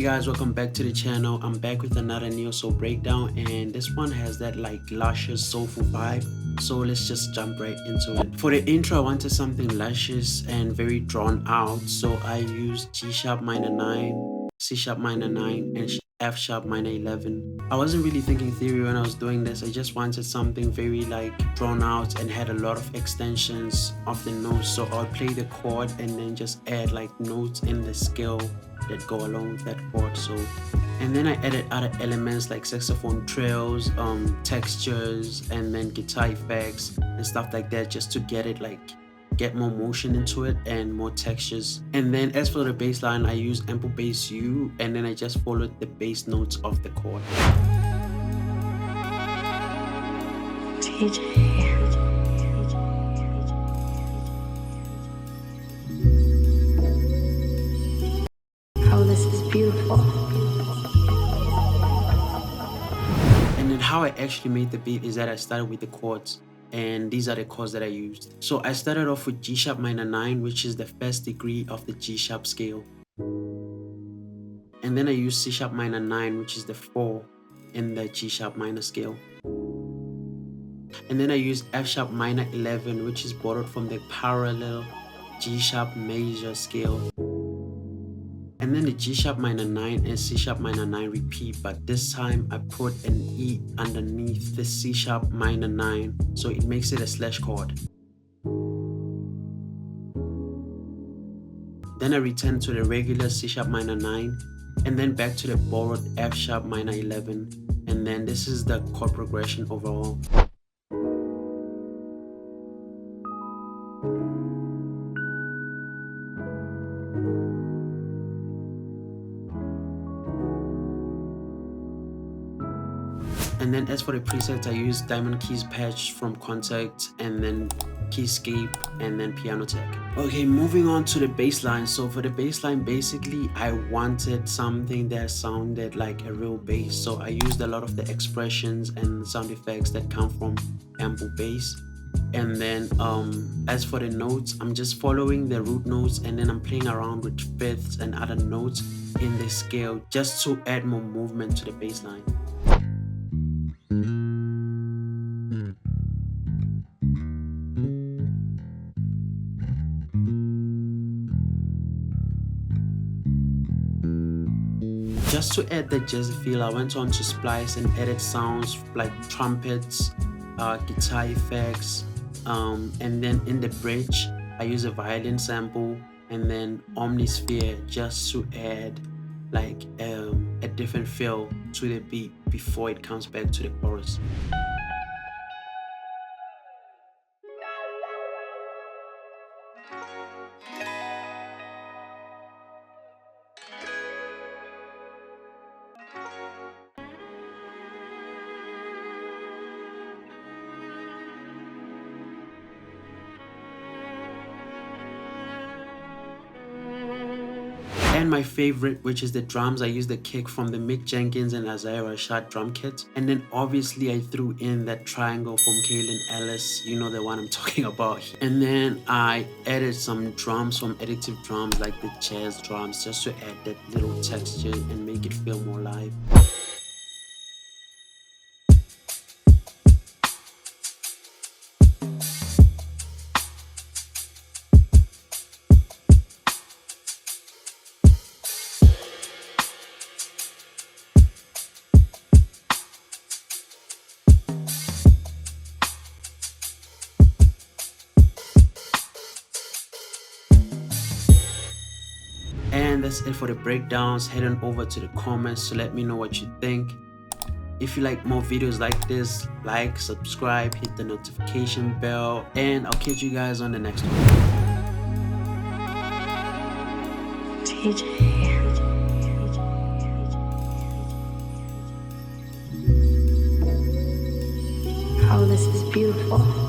guys, welcome back to the channel. I'm back with another neo soul breakdown, and this one has that like luscious soulful vibe, so let's just jump right into it. For the intro, I wanted something luscious and very drawn out, so I used G sharp minor 9, C sharp minor 9, and F sharp minor 11. I wasn't really thinking theory when I was doing this. I just wanted something very like drawn out and had a lot of extensions of the notes, so I'll play the chord and then just add like notes in the scale that go along with that chord. So, and then I added other elements like saxophone trills, textures, and then guitar effects and stuff like that, just to get more motion into it and more textures. And then as for the bass line, I use ample bass U, and then I just followed the bass notes of the chord. This is beautiful. And then how I actually made the beat is that I started with the chords, and these are the chords that I used. So I started off with G sharp minor 9, which is the first degree of the G sharp scale. And then I used C sharp minor 9, which is the 4 in the G sharp minor scale. And then I used F sharp minor 11, which is borrowed from the parallel G sharp major scale. And then the G sharp minor 9 and C sharp minor 9 repeat, but this time I put an E underneath the C sharp minor 9, so it makes it a slash chord. Then I return to the regular C sharp minor 9, and then back to the borrowed F sharp minor 11, and then this is the chord progression overall. And then as for the presets, I use Diamond Keys Patch from Contact, and then Keyscape, and then Piano Tech. Okay, moving on to the bass line. So for the bass line, basically I wanted something that sounded like a real bass, so I used a lot of the expressions and sound effects that come from ample bass. And then as for the notes, I'm just following the root notes, and then I'm playing around with fifths and other notes in the scale just to add more movement to the bass line. Just to add the jazzy feel, I went on to Splice and added sounds like trumpets, guitar effects, and then in the bridge, I use a violin sample and then Omnisphere just to add like a different feel to the beat before it comes back to the chorus. And my favorite, which is the drums, I used the kick from the Mick Jenkins and Isaiah Rashad drum kit. And then obviously I threw in that triangle from Kaylin Ellis, you know the one I'm talking about. And then I added some drums from Additive Drums, like the jazz drums, just to add that little texture and make it feel more live. And that's it for the breakdowns. Head on over to the comments to let me know what you think. If you like more videos like this, like, subscribe, hit the notification bell, and I'll catch you guys on the next one. Oh, this is beautiful.